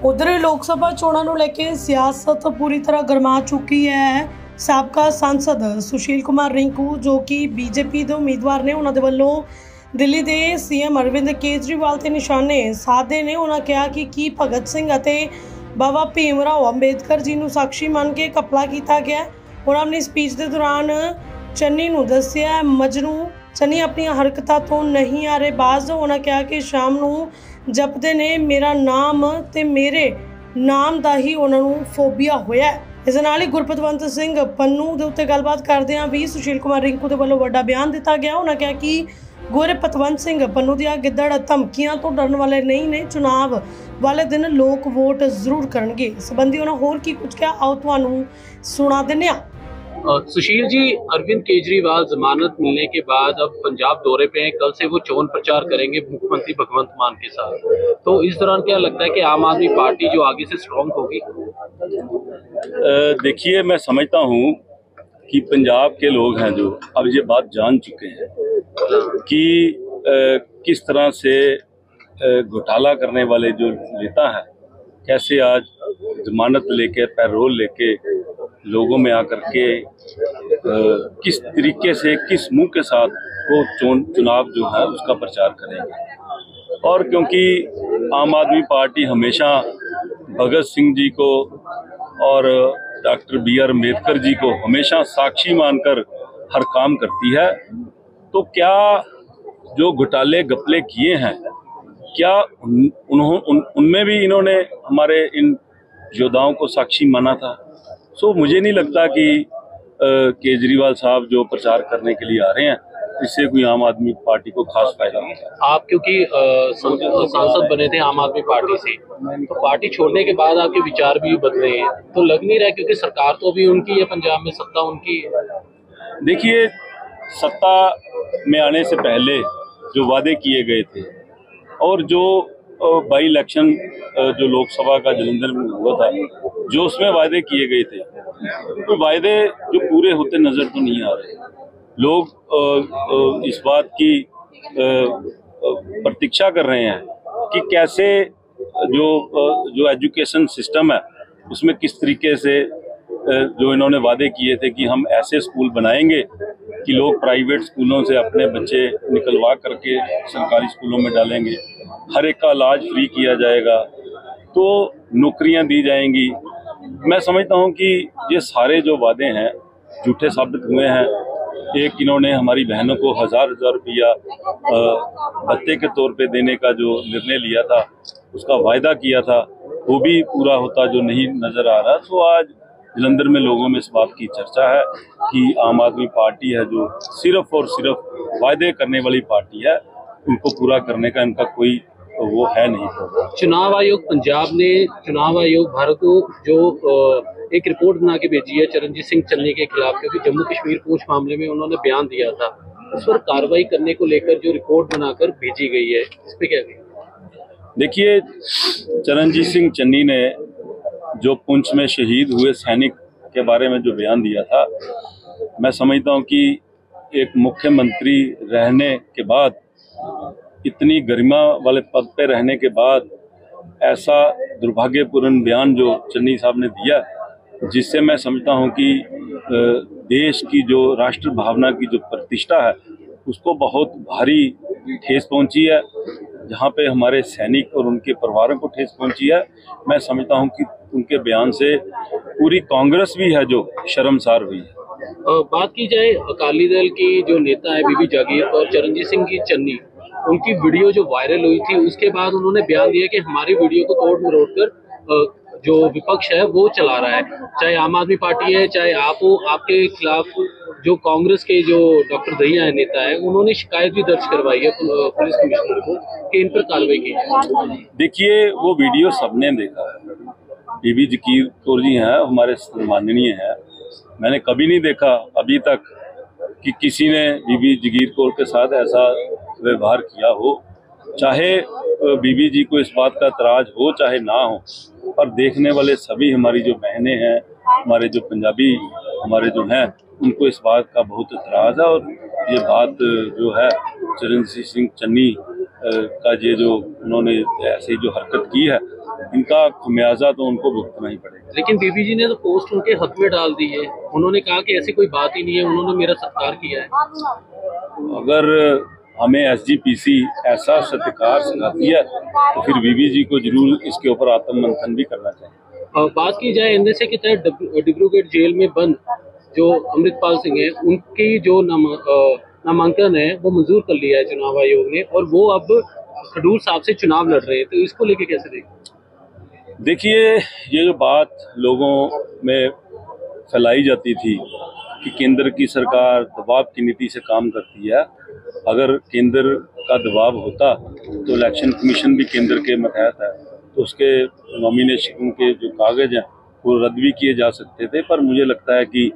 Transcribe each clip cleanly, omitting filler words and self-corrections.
उधर लोक सभा चोणां नूं लैके सियासत पूरी तरह गरमा चुकी है। साबका सांसद सुशील कुमार रिंकू जो कि बीजेपी के उम्मीदवार ने, उन्होंने वल्लों दिल्ली के सीएम अरविंद केजरीवाल के निशाने साधे ने। उन्होंने कहा कि की भगत सिंह अते बाबा भीमराव अंबेडकर जी नूं साक्षी मान के कपला किया गया। उन्होंने अपनी स्पीच के दौरान चन्नी नूं दस्सिया मजनू। चन्नी अपनी हरकतों तो नहीं आ रहे बाज। उन्होंने कहा कि शाम नूं जपदे ने मेरा नाम ते मेरे नाम का ही उन्होंने फोबिया होया है। इस नाल ही गुरपतवंत सिंह पन्नू के उत्ते गलबात करदियां भी सुशील कुमार रिंकू के वल्लों वड्डा बयान दिता गया। उन्होंने कहा कि गुरपतवंत सिंह पन्नू दियां गिद्दड़ धमकियां तो डरन वाले नहीं ने। चुनाव वाले दिन लोग वोट जरूर करनगे। संबंधी उन्होंने होर की कुछ कहा, आओ तुहानूं सुना दिंदे आ। सुशील जी, अरविंद केजरीवाल जमानत मिलने के बाद अब पंजाब दौरे पे हैं। कल से वो चोन प्रचार करेंगे मुख्यमंत्री भगवंत मान के साथ। तो इस दौरान क्या लगता है कि आम आदमी पार्टी जो आगे से स्ट्रॉन्ग होगी? देखिए, मैं समझता हूँ कि पंजाब के लोग हैं जो अब ये बात जान चुके हैं कि किस तरह से घोटाला करने वाले जो नेता हैं कैसे आज जमानत लेके पैरोल लेके लोगों में आकर के किस तरीके से किस मुंह के साथ वो चुनाव जो है उसका प्रचार करेंगे। और क्योंकि आम आदमी पार्टी हमेशा भगत सिंह जी को और डॉक्टर बी.आर. अम्बेडकर जी को हमेशा साक्षी मानकर हर काम करती है, तो क्या जो घोटाले घपले किए हैं क्या उनमें भी इन्होंने हमारे इन योद्धाओं को साक्षी माना था? मुझे नहीं लगता कि केजरीवाल साहब जो प्रचार करने के लिए आ रहे हैं इससे कोई आम आदमी पार्टी को खास फायदा होगा। आप क्योंकि सांसद बने थे आम आदमी पार्टी से, तो पार्टी छोड़ने के बाद आपके विचार भी बदले हैं, तो लग नहीं रहा क्योंकि सरकार तो अभी उनकी है, पंजाब में सत्ता उनकी है। देखिए, सत्ता में आने से पहले जो वादे किए गए थे और जो बाई इलेक्शन जो लोकसभा का जलंधर में हुआ था, जो उसमें वायदे किए गए थे, तो वायदे जो पूरे होते नजर तो नहीं आ रहे। लोग इस बात की प्रतीक्षा कर रहे हैं कि कैसे जो एजुकेशन सिस्टम है उसमें किस तरीके से जो इन्होंने वादे किए थे कि हम ऐसे स्कूल बनाएंगे कि लोग प्राइवेट स्कूलों से अपने बच्चे निकलवा करके सरकारी स्कूलों में डालेंगे, हर एक का इलाज फ्री किया जाएगा, तो नौकरियां दी जाएंगी। मैं समझता हूं कि ये सारे जो वादे हैं झूठे साबित हुए हैं। एक इन्होंने हमारी बहनों को हजार रुपया भत्ते के तौर पे देने का जो निर्णय लिया था, उसका वायदा किया था, वो भी पूरा होता जो नहीं नजर आ रहा। तो आज जलंधर में लोगों में इस बात की चर्चा है कि आम आदमी पार्टी है जो सिर्फ और सिर्फ वायदे करने वाली पार्टी है, उनको पूरा करने का इनका कोई वो है नहीं। चुनाव आयोग पंजाब ने चुनाव आयोग भारत को जो एक रिपोर्ट बना के भेजी है चरणजीत सिंह चन्नी के खिलाफ, क्योंकि जम्मू कश्मीर पूंछ मामले में उन्होंने बयान दिया था, उस पर कार्रवाई करने को लेकर जो रिपोर्ट बनाकर भेजी गई है, इस पे क्या कहेंगे? देखिए, चरणजीत सिंह चन्नी ने जो पुंछ में शहीद हुए सैनिक के बारे में जो बयान दिया था, मैं समझता हूं कि एक मुख्यमंत्री रहने के बाद, इतनी गरिमा वाले पद पे रहने के बाद ऐसा दुर्भाग्यपूर्ण बयान जो चन्नी साहब ने दिया, जिससे मैं समझता हूं कि देश की जो राष्ट्र भावना की जो प्रतिष्ठा है उसको बहुत भारी ठेस पहुंची है। जहां पे हमारे सैनिक और उनके परिवारों को ठेस पहुंची है, मैं समझता हूं कि उनके बयान से पूरी कांग्रेस भी है जो शर्मसार हुई है। बात की जाए अकाली दल की जो नेता है बीबी जागीर और चरणजीत सिंह की चन्नी, उनकी वीडियो जो वायरल हुई थी उसके बाद उन्होंने बयान दिया कि हमारी वीडियो को तोड़ मरोड़ कर जो विपक्ष है वो चला रहा है, चाहे आम आदमी पार्टी है चाहे आप हो। आपके खिलाफ जो कांग्रेस के जो डॉक्टर दहिया नेता है, उन्होंने शिकायत भी दर्ज करवाई है पुलिस कमिश्नर को कि इन पर कार्रवाई की जाए। देखिए, वो वीडियो सबने देखा है। बीबी जागीर कौर जी हैं, हमारे सम्माननीय हैं। मैंने कभी नहीं देखा अभी तक कि किसी ने बीबी जागीर कौर के साथ ऐसा व्यवहार किया हो। चाहे बीबी जी को इस बात का एतराज हो चाहे ना हो, पर देखने वाले सभी हमारी जो बहनें हैं, हमारे जो पंजाबी हमारे जो हैं, उनको इस बात का बहुत एतराज है। और ये बात जो है चरणजीत सिंह चन्नी का ये जो उन्होंने ऐसी जो हरकत की है, इनका खमियाजा तो उनको भुगतना ही पड़ेगा। लेकिन बीबी जी ने तो पोस्ट उनके हक में डाल दी है, उन्होंने कहा कि ऐसी कोई बात ही नहीं है, उन्होंने मेरा सत्कार किया है। अगर हमें एसजीपीसी ऐसा सत्कार सिखाती है तो फिर बीबी जी को जरूर इसके ऊपर आत्ममंथन भी करना चाहिए। बात की जाए एनएसए के तहत डिब्रूगढ़ जेल में बंद जो अमृतपाल सिंह है, उनकी जो नामांकन है वो मंजूर कर लिया है चुनाव आयोग ने, और वो अब खडूर साहब से चुनाव लड़ रहे हैं, तो इसको लेके कैसे देखें? देखिए, ये जो बात लोगों में फैलाई जाती थी कि केंद्र की सरकार दबाव की नीति से काम करती है, अगर केंद्र का दबाव होता तो इलेक्शन कमीशन भी केंद्र के मतहत है, तो उसके नॉमिनेशन के जो कागज हैं वो रद्द भी किए जा सकते थे। पर मुझे लगता है कि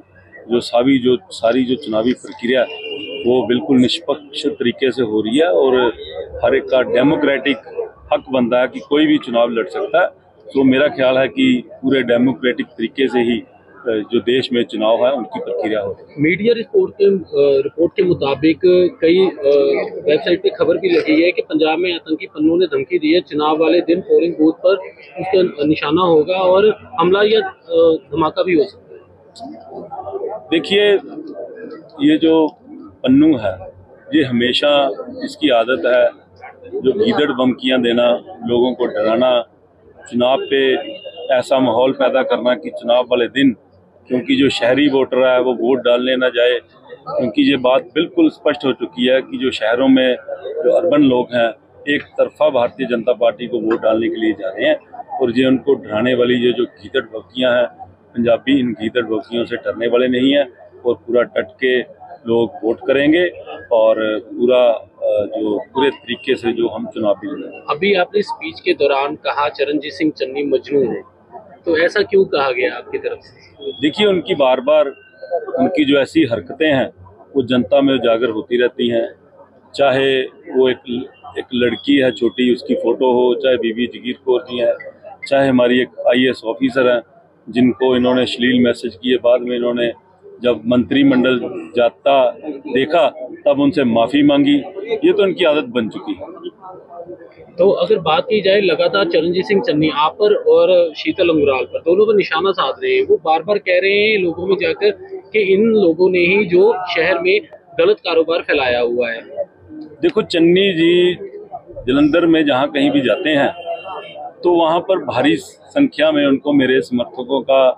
जो सारी जो चुनावी प्रक्रिया वो बिल्कुल निष्पक्ष तरीके से हो रही है और हर एक का डेमोक्रेटिक हक बनता है कि कोई भी चुनाव लड़ सकता है। तो मेरा ख्याल है कि पूरे डेमोक्रेटिक तरीके से ही जो देश में चुनाव है उनकी प्रक्रिया हो रही है। मीडिया रिपोर्ट के मुताबिक कई वेबसाइट पे खबर भी लगी है कि पंजाब में आतंकी पन्नों ने धमकी दी है, चुनाव वाले दिन पोलिंग बूथ पर उसका निशाना होगा और हमला या धमाका भी हो सकता है। देखिए, ये जो पन्नू है ये हमेशा इसकी आदत है जो गीदड़ धमकियां देना, लोगों को डराना, चुनाव पे ऐसा माहौल पैदा करना कि चुनाव वाले दिन क्योंकि जो शहरी वोटर है वो वोट डालने ना जाए, क्योंकि ये बात बिल्कुल स्पष्ट हो चुकी है कि जो शहरों में जो अर्बन लोग हैं एक तरफा भारतीय जनता पार्टी को वोट डालने के लिए जा रहे हैं, और ये उनको डराने वाली ये जो गीदड़ भौंकियां हैं, पंजाबी इन गीदड़ भौंकियों से डरने वाले नहीं हैं और पूरा डट के लोग वोट करेंगे और पूरे तरीके से जो हम चुनाव भी लड़ेंगे। अभी आपने स्पीच के दौरान कहा चरणजीत सिंह चन्नी मजनू है, तो ऐसा क्यों कहा गया आपकी तरफ से? देखिए, उनकी बार बार उनकी जो ऐसी हरकतें हैं वो जनता में उजागर होती रहती हैं, चाहे वो एक लड़की है छोटी उसकी फ़ोटो हो, चाहे बीबी जगीर कौर जी है, चाहे हमारी एक IAS ऑफिसर हैं जिनको इन्होंने अश्लील मैसेज किए, बाद में इन्होंने जब मंत्रिमंडल जाता देखा तब उनसे माफ़ी मांगी। ये तो इनकी आदत बन चुकी है। तो अगर बात की जाए लगातार चरणजीत सिंह चन्नी आप पर और शीतल अंगुराल पर दोनों पर निशाना साध रहे हैं, वो बार बार कह रहे हैं लोगों में जाकर कि इन लोगों ने ही जो शहर में गलत कारोबार फैलाया हुआ है। देखो, चन्नी जी जलंधर में जहाँ कहीं भी जाते हैं तो वहाँ पर भारी संख्या में उनको मेरे समर्थकों का,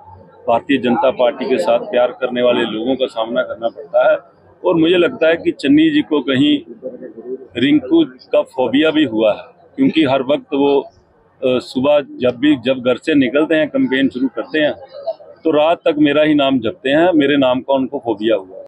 भारतीय जनता पार्टी के साथ प्यार करने वाले लोगों का सामना करना पड़ता है, और मुझे लगता है कि चन्नी जी को कहीं रिंकू का फोबिया भी हुआ है, क्योंकि हर वक्त वो सुबह जब घर से निकलते हैं, कैंपेन शुरू करते हैं, तो रात तक मेरा ही नाम जपते हैं, मेरे नाम का उनको फोबिया हुआ है।